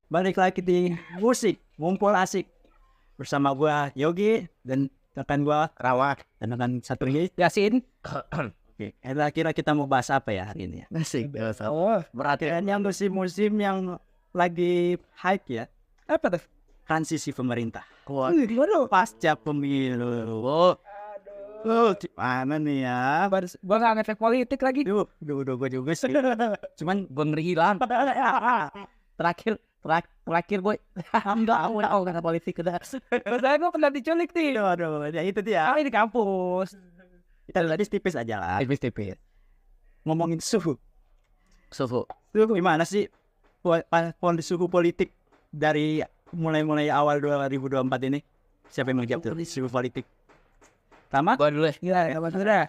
Balik lagi di musik ngumpul asik bersama gua Yogi dan rekan gua Rawa dan rekan satu lagi Yasin. Oke, kira-kira kita mau bahas apa ya hari ini ya? asik. Berarti yang musim-musim yang lagi hype ya, Apa tuh? transisi pemerintah. Waduh. Pasca pemilu. Gimana nih ya? Gua nggak ngefek politik lagi. Udah gua juga sih. Cuman Gue ngeri hilang. Terakhir gue enggak karena politik udah. Saya gue pernah diculik nih. aduh, ya itu dia. Kami di kampus. Kita tadi tipis aja lah. Tipis. Ngomongin suhu. Suhu. Suhu gimana sih? Kondisi suhu politik dari mulai awal 2024 ini. Siapa yang menjawab tuh? Suhu politik. Sama? Gua dulu ya. Gila, apa sudah?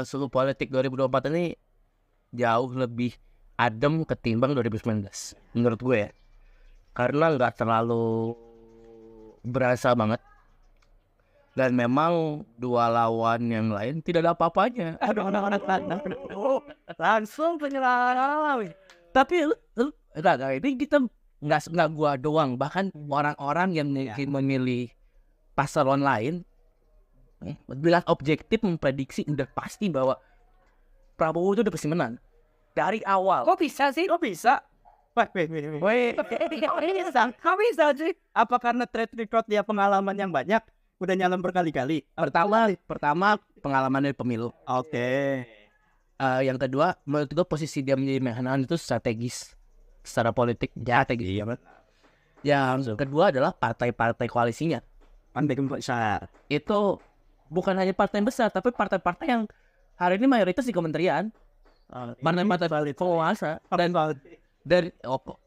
Suhu politik 2024 ini jauh lebih adem ketimbang 2019 menurut gue ya, karena nggak terlalu berasa banget dan memang dua lawan yang lain tidak ada apa-apanya. Aduh, anak-anak langsung penyerang. Tapi ini kita nggak gua doang, bahkan orang-orang yang memilih paslon lain bila objektif memprediksi udah pasti bahwa Prabowo itu udah pasti menang dari awal. Kok bisa sih? Kok bisa? Wait. Kok bisa sih? Apa karena track record dia pengalaman yang banyak? Udah nyalon berkali-kali? Pertama pengalaman dari pemilu. Oke. Yang kedua, menurut gue posisi dia menjadi menhan itu strategis secara politik. Strategis. Iya, Yang kedua adalah partai-partai koalisinya. Partai besar. Itu bukan hanya partai besar, tapi partai-partai yang hari ini mayoritas di kementerian. Partai-partai penguasa. Dan dari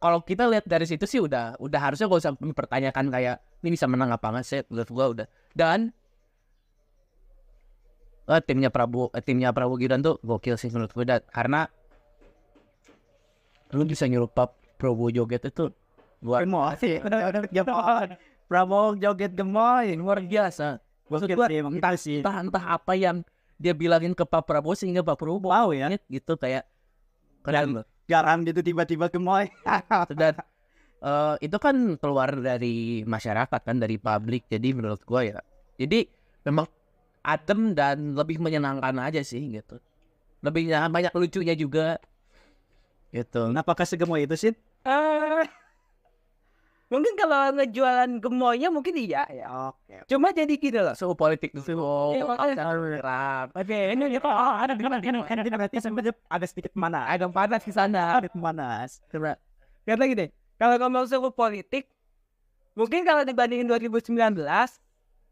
kalau kita lihat dari situ sih udah harusnya gak usah mempertanyakan kayak ini bisa menang apa nggak sih, menurut gua udah. Dan timnya Prabowo Gibran tuh gokil sih menurut gua, karena lu bisa nyuruh Prabowo joget itu luar Prabowo joget gemoy luar biasa. Maksud Gua entah apa yang dia bilangin ke Pak Prabowo sehingga Pak Prabowo wow ya gitu kayak keren loh. garam gitu tiba-tiba gemoy. Dan itu kan keluar dari masyarakat kan, dari publik. Jadi menurut gua ya, jadi memang adem dan lebih menyenangkan aja sih gitu. Lebih banyak lucunya juga gitu. Apakah segemoy itu sih? Mungkin kalau ngejualan gemoynya mungkin iya ya. Oke. Cuma jadi gitu loh. Suhu politik tuh Oke, ini Berarti sempat ada sedikit panas. agak panas di sana. Sedikit panas. Coba lihat lagi deh. Kalau ngomong suhu politik, mungkin kalau dibandingin 2019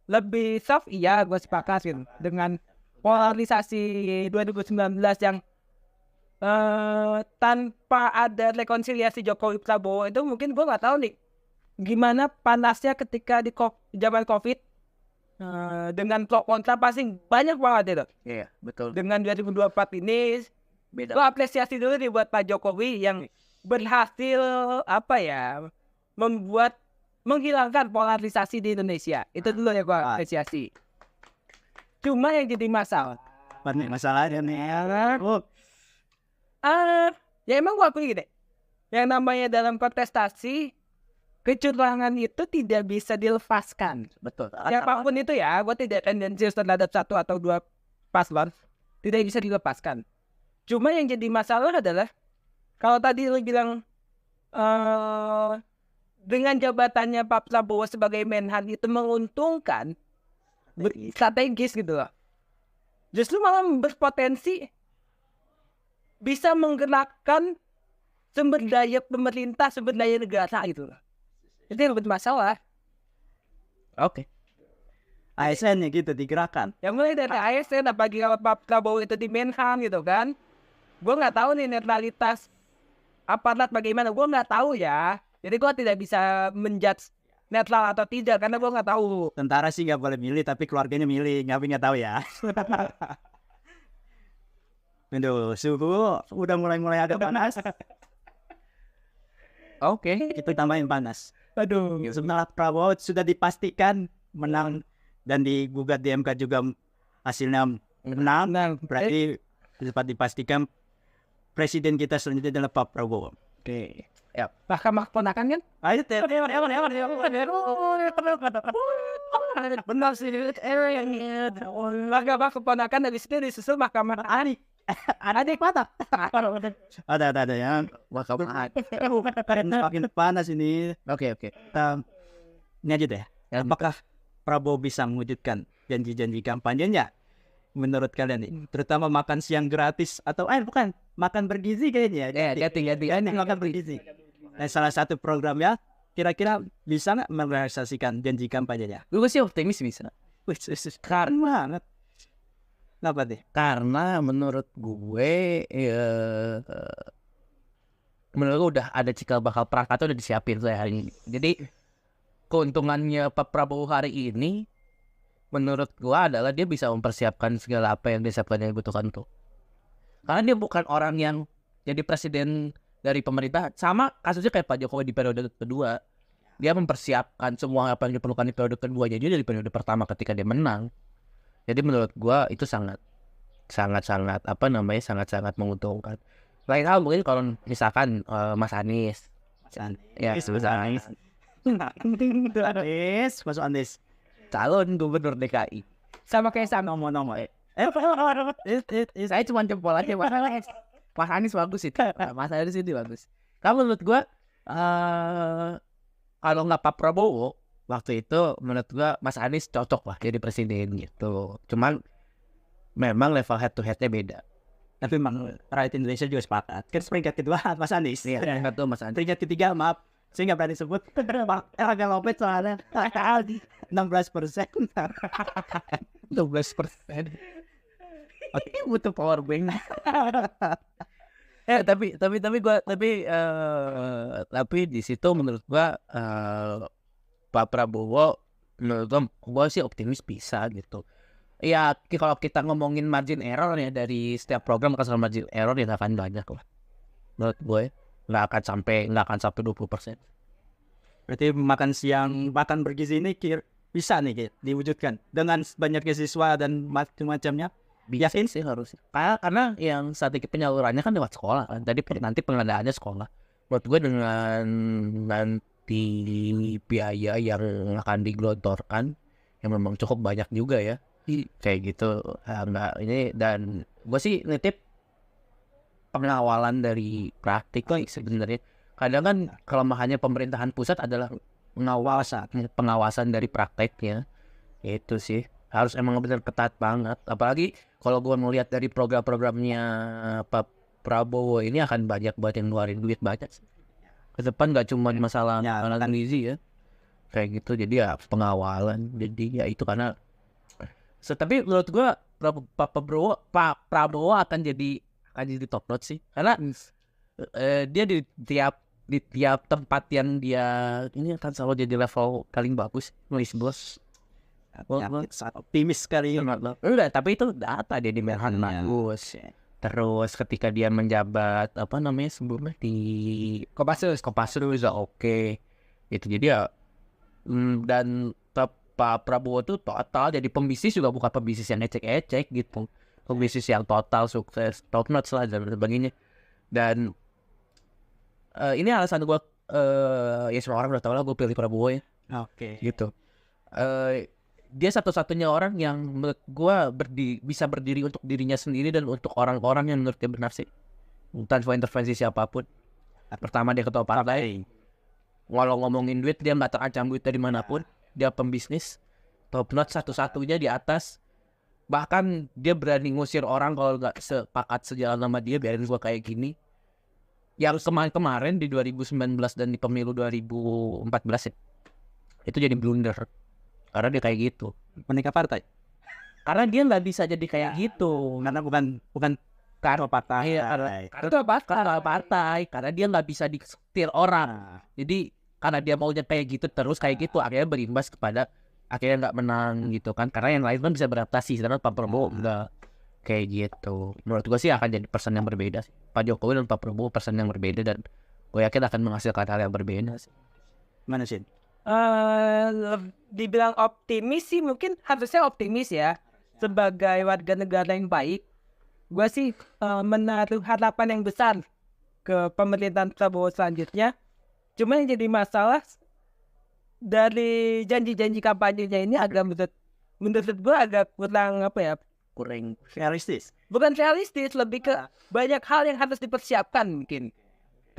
lebih soft, iya gue sepakat gitu. Dengan polarisasi 2019 yang tanpa ada rekonsiliasi Jokowi Prabowo itu, mungkin gue nggak tahu nih gimana panasnya ketika di zaman COVID. Dengan pro kontra pasti banyak banget itu. Iya, betul. Dengan 2024 ini Beda. gue apresiasi dulu nih buat Pak Jokowi yang berhasil menghilangkan polarisasi di Indonesia. Itu dulu ya gue apresiasi. Cuma yang jadi masalah, Masalahnya nih. ya emang gue akui deh, yang namanya dalam kontestasi kecurangan itu tidak bisa dilepaskan. Betul. Siapapun itu ya, gue tidak tendensius terhadap satu atau dua paslon, tidak bisa dilepaskan. Cuma yang jadi masalah adalah kalau tadi lu bilang dengan jabatannya Pak Prabowo sebagai Menhan itu menguntungkan, strategis gitu loh. Justru malah berpotensi bisa menggerakkan sumber daya pemerintah, sumber daya negara gitu loh. Itu yang bermasalah. Oke. ASN nya gitu digerakkan. Ya mulai dari ASN, apalagi kalau Pak Prabowo itu di Menhan gitu kan. Gue nggak tahu nih netralitas aparat bagaimana, gue nggak tahu ya. Jadi gue tidak bisa menjudge netral atau tidak karena gue nggak tahu. Tentara sih nggak boleh milih, tapi keluarganya milih, nggak tahu ya. Aduh, suhu udah mulai agak panas. Oke. Itu tambahin panas. Aduh. Sebenarnya Prabowo sudah dipastikan menang dan digugat di MK juga hasilnya menang, berarti dapat dipastikan presiden kita selanjutnya adalah Pak Prabowo. Oke. Ya, Mahkamah Keponakan kan? Ayo Benar sih. Mahkamah Keponakan dari sini disusul Mahkamah Adik mata. ada ya. Mahkamah. Makin panas ini. Oke. Ini aja deh. Apakah Prabowo bisa mewujudkan janji-janji kampanyenya? Menurut kalian nih, terutama makan siang gratis atau bukan, makan bergizi kayaknya. Ganti. Ini makan bergizi. Nah, salah satu programnya kira-kira bisa nggak merealisasikan janji kampanyenya? Gue sih optimis bisa. Wih, keren banget. Kenapa deh? Karena menurut gue udah ada cikal bakal perangkat udah disiapin saya hari ini. Jadi keuntungannya Pak Prabowo hari ini menurut gue adalah dia bisa mempersiapkan segala apa yang disiapkan yang dibutuhkan tuh. Karena dia bukan orang yang jadi presiden dari pemerintah, sama kasusnya kayak Pak Jokowi di periode kedua. Dia mempersiapkan semua apa yang diperlukan di periode kedua, jadi dari periode pertama ketika dia menang. Jadi menurut gua itu sangat menguntungkan. Lain hal mungkin kalau misalkan Mas Anies. Ya, Anies. Masuk Anies. Calon gubernur DKI. Sama kayak Nomor. Saya cuma jempol aja Mas Anies bagus itu. Mas Anies itu bagus. Kalau menurut gua kalau nggak Pak Prabowo waktu itu menurut gua Mas Anies cocok lah jadi presiden gitu. Cuman memang level head to headnya beda. Tapi memang rakyat Indonesia juga sepakat. Kan peringkat kedua Mas Anies. Iya, satu Mas Anies. Peringkat ketiga maaf, saya nggak berani sebut. Erlangga Lopez soalnya 16%. 12%. Oke, butuh power bank. Tapi di situ menurut gua Pak Prabowo menurut gua sih optimis bisa gitu. Ya kalau kita ngomongin margin error ya dari setiap program kasar margin error ya akan banyak lah. Menurut gue nggak akan sampai 20%. Berarti makan siang, makan bergizi ini bisa nih diwujudkan dengan banyaknya siswa dan macam-macamnya. Yakin sih harus. Karena yang strategi penyalurannya kan lewat sekolah kan. Tadi nanti pengadaannya sekolah. Menurut gue dengan nanti biaya yang akan digelontorkan yang memang cukup banyak juga ya. Kayak gitu. Enggak ini, dan gue sih nitip pengawalan dari praktik sebenarnya. Kadang kan kelemahannya pemerintahan pusat adalah pengawasan dari prakteknya. Itu sih harus emang benar ketat banget. Apalagi kalau gue melihat dari program-programnya Pak Prabowo ini akan banyak banget yang ngeluarin duit banyak. Ke depan nggak cuma masalah gizi ya, kayak gitu. Jadi ya pengawalan. Jadi ya itu karena. Tapi menurut gue Pak Prabowo akan jadi top notch sih. Karena dia di tiap tempat yang dia ini akan selalu jadi level paling bagus. Nulis bos. Sangat optimis sekali. Udah, tapi itu data dia di Merhan bagus. Terus ketika dia menjabat sebelumnya di Kopassus udah oke. Itu jadi ya dan Pak Prabowo tuh total jadi pembisnis juga bukan pembisnis yang ecek-ecek gitu. Pembisnis yang total sukses, top notch lah dan sebagainya. Dan ini alasan gue ya semua orang udah tahu lah gue pilih Prabowo ya. Oke. Gitu. Dia satu-satunya orang yang menurut gue bisa berdiri untuk dirinya sendiri dan untuk orang-orang yang menurut dia benar sih, tanpa intervensi siapapun. Pertama dia ketua partai, walau ngomongin duit dia nggak terancam duit dari manapun. Dia pembisnis, top notch satu-satunya di atas. Bahkan dia berani ngusir orang kalau nggak sepakat sejalan sama dia, biarin gue kayak gini. Yang kemarin di 2019 dan di pemilu 2014 ya, itu jadi blunder. Karena dia kayak gitu. Menikah partai. Karena dia nggak bisa jadi kayak gitu. Karena bukan ketua partai. Karena partai. Karena dia nggak bisa disetir orang. Jadi karena dia maunya kayak gitu terus kayak gitu, akhirnya berimbas kepada akhirnya nggak menang gitu kan. Karena yang lain kan bisa beradaptasi. Sedangkan Pak Prabowo nggak kayak gitu. Menurut gue sih akan jadi person yang berbeda sih. Pak Jokowi dan Pak Prabowo person yang berbeda, dan gue yakin akan menghasilkan hal yang berbeda sih. Mana sih? Dibilang optimis sih, mungkin harusnya optimis ya. Sebagai warga negara yang baik, gue sih menaruh harapan yang besar ke pemerintahan Prabowo selanjutnya. Cuma yang jadi masalah dari janji-janji kampanyenya ini agak menurut gue agak kurang Kurang Realistis. bukan realistis, lebih ke banyak hal yang harus dipersiapkan mungkin.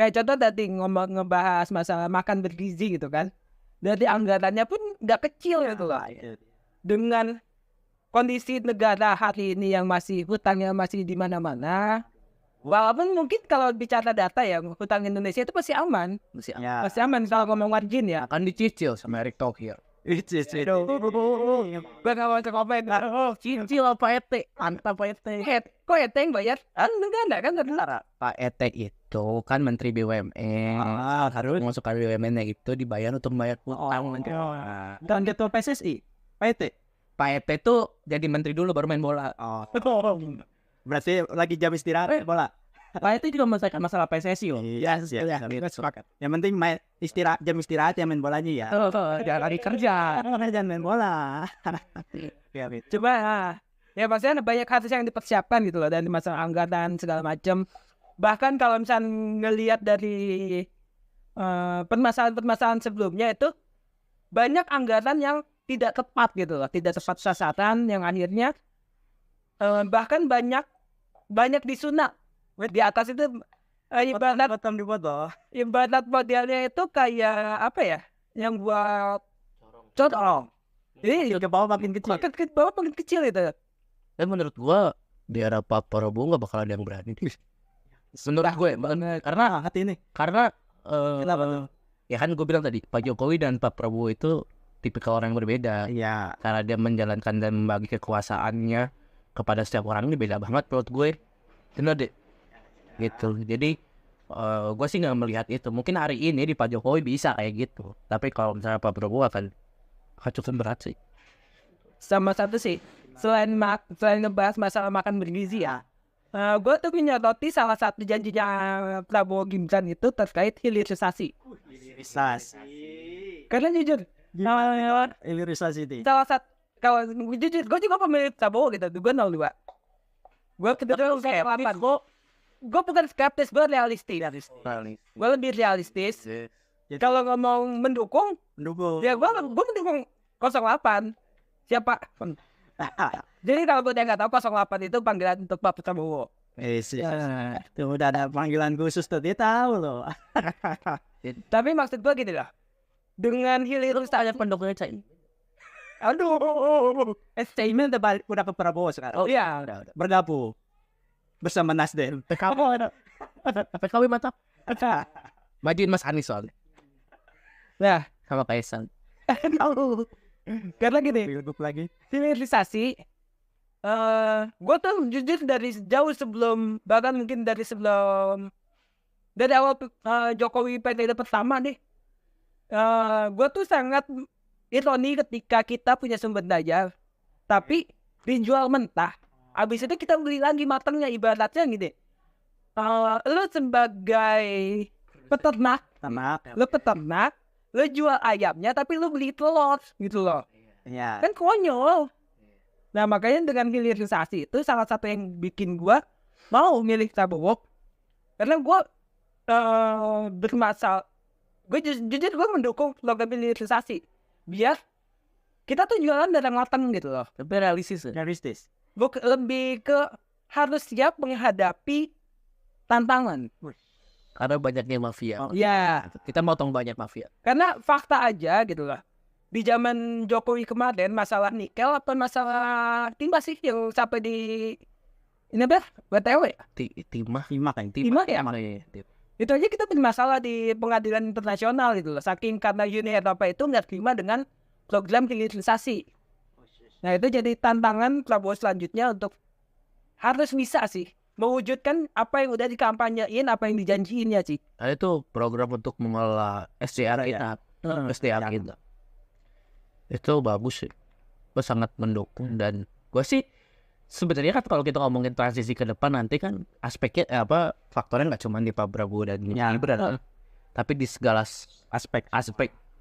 Kayak contoh tadi ngebahas masalah makan bergizi gitu kan. Dari anggarannya pun nggak kecil gitu loh. Dengan kondisi negara hari ini yang masih hutangnya masih di mana-mana. Walaupun mungkin kalau bicara data ya, hutang Indonesia itu masih aman. Ya. Masih aman kalau ngomong margin ya. Akan dicicil sama Erick Thohir. Itu. Gue gak mau komen. Cicil apa ET? Mantap ET. Kok ET yang bayar? Enggak kan saudara. Pak ET itu kan Menteri BUMN. Harus. Masukkan BUMN-nya itu dibayar untuk membayar utang. Dan ketua PSSI. PT. Pak ET itu jadi menteri dulu baru main bola. Oh. Berarti lagi jam istirahat bola. Pak ET juga menyelesaikan masalah PSSI loh. Iya, sepakat. Yang penting jam istirahat ya main bolanya ya. Jangan lagi kerja. Jangan main bola. Coba ya maksudnya ada banyak hal yang dipersiapkan gitu loh, dari masalah anggaran segala macam. Bahkan kalau misalnya ngelihat dari permasalahan sebelumnya itu banyak anggaran yang tidak tepat gitu loh, tidak tepat sasaran, yang akhirnya bahkan banyak disunat. Di atas itu ibarat Potong di botol. modelnya itu kayak apa ya, yang buat corong. Jadi Ke bawah makin kecil. ke bawah makin kecil itu. Dan menurut gua di era Pak Prabowo nggak bakal ada yang berani. Menurut gue, Karena hati ini. Karena Kenapa tuh? ya kan gue bilang tadi Pak Jokowi dan Pak Prabowo itu tipikal orang yang berbeda. Iya. Cara dia menjalankan dan membagi kekuasaannya kepada setiap orang ini beda banget menurut gue. Benar deh. Gitu. Jadi gue sih nggak melihat itu. Mungkin hari ini di Pak Jokowi bisa kayak gitu. Tapi kalau misalnya Pak Prabowo akan cukup berat sih. Sama satu sih, selain ngebahas masalah makan bergizi ya, gue tuh menyoroti salah satu janjinya Prabowo Gibran itu terkait hilirisasi. Karena jujur, Hilirisasi itu. salah satu, kalau jujur, gue juga pemilih Prabowo gitu, gue 02. Gue kebetulan skeptis, gue bukan skeptis, gue realistis. Gue lebih realistis. Kalau ngomong mendukung, ya gue mendukung 08. Siapa? Jadi kalau gue nggak tahu 08 itu panggilan untuk Pak Prabowo. Itu udah ada panggilan khusus tuh, dia tahu loh. Tapi maksud gue gini lah, dengan hilirisasi Pendukungnya Caimin. aduh, Caimin udah ke Prabowo sekarang. oh iya, Bergabung bersama Nasdem. PKW mantap. Majuin Mas Anies soalnya nah sama Kaisang. karena gini, Pilgub lagi. hilirisasi, gue tuh jujur dari jauh sebelum, bahkan mungkin dari awal Jokowi periode pertama nih, gue tuh sangat ironi ketika kita punya sumber daya tapi dijual mentah. Habis itu kita beli lagi matangnya, ibaratnya gini. Lu sebagai peternak, lu jual ayamnya tapi lu beli telur gitu loh. Iya. Kan konyol. Nah makanya dengan hilirisasi itu salah satu yang bikin gua mau milih Prabowo. Karena gua bermasalah. Gue jujur gue mendukung program hilirisasi. Biar kita tuh jualan barang matang gitu loh. Tapi realistis. Realistis. Gue lebih ke harus siap menghadapi tantangan. Karena banyaknya mafia. Ya, Kita motong banyak mafia. karena fakta aja gitu lah. Di zaman Jokowi kemarin masalah nikel atau masalah timah sih yang sampai di ini BTW. Timah. Timah ya? Itu aja kita bermasalah di pengadilan internasional gitu loh. Saking karena Uni Eropa itu nggak terima dengan program hilirisasi. Nah itu jadi tantangan Prabowo selanjutnya untuk harus bisa sih mewujudkan apa yang udah dikampanyein, apa yang dijanjiin ya sih. Nah, itu program untuk mengelola SDR kita. SDR kita. Itu bagus sih. Gue sangat mendukung dan gue sih sebenarnya kan kalau kita ngomongin transisi ke depan nanti kan aspeknya faktornya nggak cuma di Pak Prabowo dan Gibran, tapi di segala aspek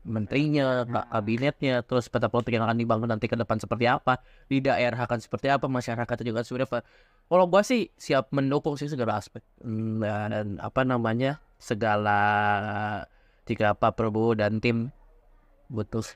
menterinya, kabinetnya, terus peta politik yang akan dibangun nanti ke depan seperti apa, di daerah akan seperti apa, masyarakat juga seperti apa. Kalau gua sih siap mendukung sih segala aspek dan apa namanya segala jika Pak Prabowo dan tim butuh.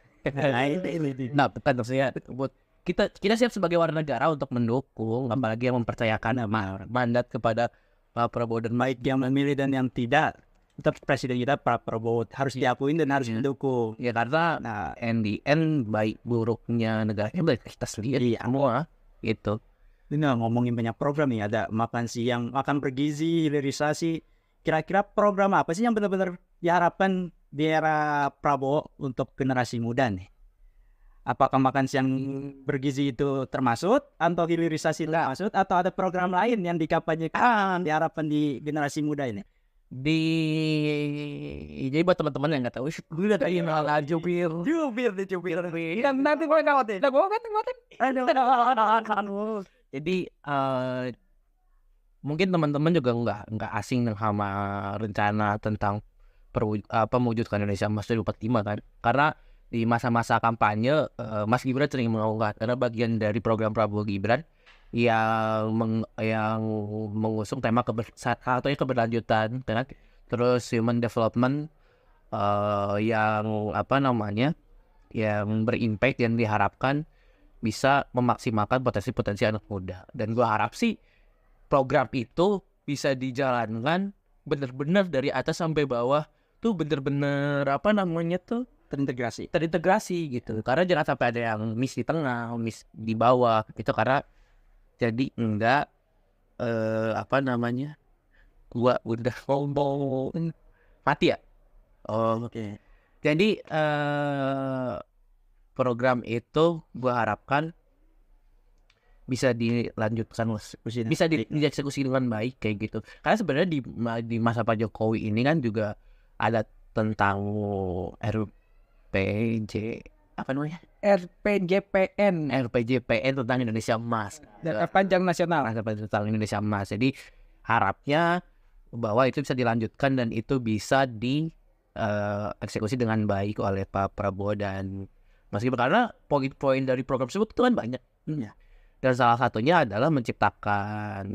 Nah, bukan maksudnya buat kita siap sebagai warga negara untuk mendukung, apalagi yang mempercayakan mandat kepada Pak Prabowo dan Baik yang memilih dan yang tidak, tetap presiden kita Pak Prabowo harus diakuin dan harus didukung. ya karena Nah, NDN baik buruknya negaranya baik kita sendiri semua gitu. ini ngomongin banyak program nih, ada makan siang, makan bergizi, hilirisasi. Kira-kira program apa sih yang benar-benar diharapkan di era Prabowo untuk generasi muda nih? Apakah makan siang bergizi itu termasuk, atau hilirisasi termasuk, atau ada program lain yang dikampanyekan, diharapkan di generasi muda ini? Jadi buat teman-teman yang nggak tahu, gue udah tadi malah jubir. Nanti gue ngawatin. Nah, gue kan ngawatin. Jadi mungkin teman-teman juga nggak asing sama rencana tentang mewujudkan Indonesia Emas 2045 kan, karena di masa-masa kampanye Mas Gibran sering mengugat karena bagian dari program Prabowo Gibran yang mengusung tema keberlanjutan kan, terus human development yang yang berimpact yang diharapkan bisa memaksimalkan potensi-potensi anak muda. Dan gue harap sih program itu bisa dijalankan benar-benar dari atas sampai bawah tuh benar-benar terintegrasi gitu. Karena jangan sampai ada yang miss di tengah, miss di bawah gitu, karena jadi enggak gua udah ngomong mati ya. Oke. Jadi program itu gua harapkan bisa dilanjutkan, bisa dieksekusi dengan baik kayak gitu. Karena sebenarnya di masa Pak Jokowi ini kan juga ada tentang RPJPN tentang Indonesia Emas, Data Panjang Nasional. tentang Indonesia Emas. Jadi harapnya bahwa itu bisa dilanjutkan dan itu bisa dieksekusi dengan baik oleh Pak Prabowo dan Mas Gibran, karena poin-poin dari program tersebut itu kan banyak. Dan salah satunya adalah menciptakan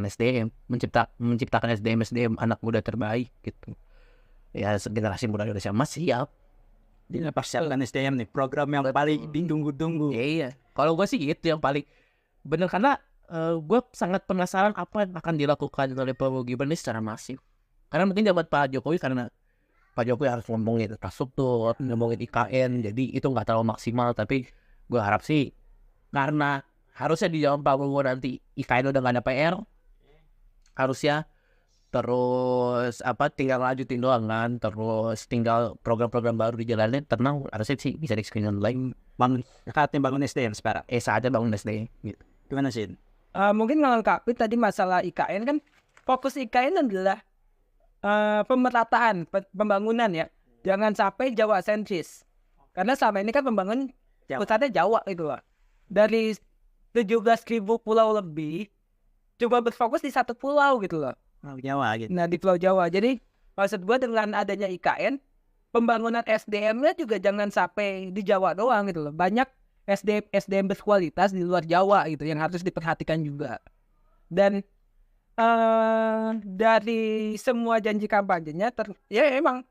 SDM, menciptakan SDM anak muda terbaik gitu. Ya, generasi muda Indonesia Emas siap. Ini persiapan SDM nih, program yang paling ditunggu-tunggu. Iya. Kalau gue sih gitu yang paling benar, karena gue sangat penasaran apa yang akan dilakukan oleh Prabowo Gibran ini secara masif. Karena mungkin zaman Pak Jokowi, karena Pak Jokowi harus ngomongin infrastruktur, ngomongin IKN, jadi itu nggak terlalu maksimal. Tapi gue harap sih, karena harusnya di zaman Pak Prabowo nanti IKN udah nggak ada PR, harusnya terus tinggal lanjutin doang kan, terus tinggal program-program baru dijalanin, tenang, harusnya sih bisa di-screen lagi. Bangun SDM sekarang. Saatnya bangun SDM gitu. Gimana sih? Mungkin ngelengkapi tadi masalah IKN kan, fokus IKN adalah pemerataan pembangunan ya. Jangan sampai Jawa sentris. Karena selama ini kan pembangunan pusatnya Jawa gitu loh. Dari 17.000 pulau lebih, coba berfokus di satu pulau gitu loh. Jawa gitu. Nah, di Pulau Jawa. Jadi maksud gue dengan adanya IKN, pembangunan SDM-nya juga jangan sampai di Jawa doang gitu loh. Banyak SDM berkualitas di luar Jawa gitu yang harus diperhatikan juga. Dan dari semua janji kampanyenya ya emang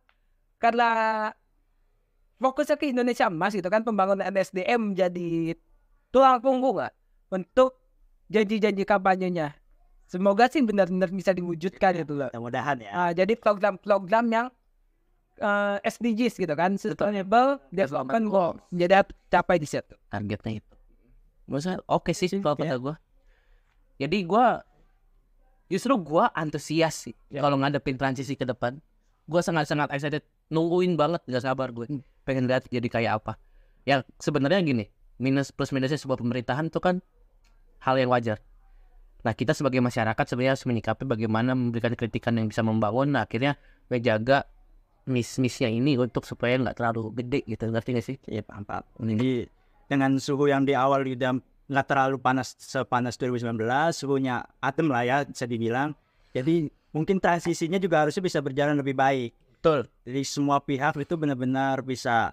karena fokusnya ke Indonesia Emas gitu kan, pembangunan SDM jadi tulang punggung lah untuk janji-janji kampanyenya. Semoga sih benar-benar bisa diwujudkan gitu loh. Mudah-mudahan ya. Jadi program-program yang SDGs gitu kan, Sustainable Development Goals, jadi capai di situ. Targetnya itu. Maksudnya oke sih kalau kata gue. Jadi justru gue antusias sih kalau ngadepin transisi ke depan. Gue sangat-sangat excited, nungguin banget, gak sabar gue. Pengen lihat jadi kayak apa. Ya sebenarnya gini, plus minusnya sebuah pemerintahan itu kan hal yang wajar. Nah, kita sebagai masyarakat sebenarnya harus menyikapi bagaimana memberikan kritikan yang bisa membangun. Nah, akhirnya menjaga miss-missnya ini untuk supaya nggak terlalu gede gitu, ngerti nggak sih? Iya, paham. Jadi dengan suhu yang di awal udah nggak terlalu sepanas 2019, suhunya adem lah ya bisa dibilang. Jadi mungkin transisinya juga harusnya bisa berjalan lebih baik. Betul. Jadi semua pihak itu benar-benar bisa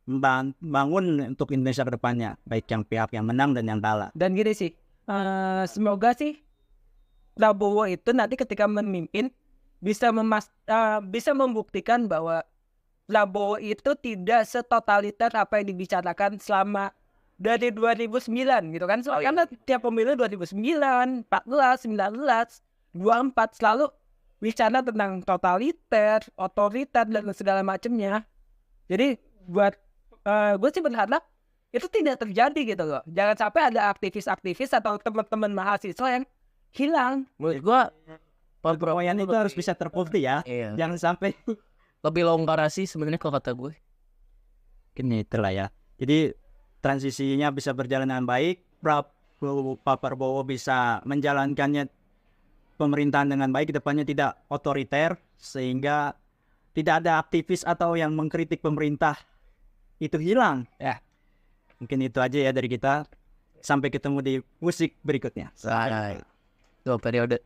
membangun untuk Indonesia ke depannya, baik yang pihak yang menang dan yang kalah. Dan gini sih, semoga sih Prabowo itu nanti ketika memimpin bisa bisa membuktikan bahwa Prabowo itu tidak setotaliter apa yang dibicarakan selama dari 2009 gitu kan. Karena tiap pemilu 2009, 14, 19, 24 selalu bicara tentang totaliter, otoriter dan segala macamnya. Jadi buat gue sih berharap itu tidak terjadi gitu loh. Jangan sampai ada aktivis-aktivis atau teman-teman mahasiswa yang hilang. Menurut gua Perpoyan itu harus bisa terbukti ya. Iya. Jangan sampai Lebih longgar sih sebenarnya kalau kata gue. gini itulah ya. Jadi transisinya bisa berjalan dengan baik. Pak Prabowo bisa menjalankannya pemerintahan dengan baik, kedepannya tidak otoriter, sehingga tidak ada aktivis atau yang mengkritik pemerintah itu hilang. Ya, mungkin itu aja ya dari kita. Sampai ketemu di musik berikutnya. Dua periode.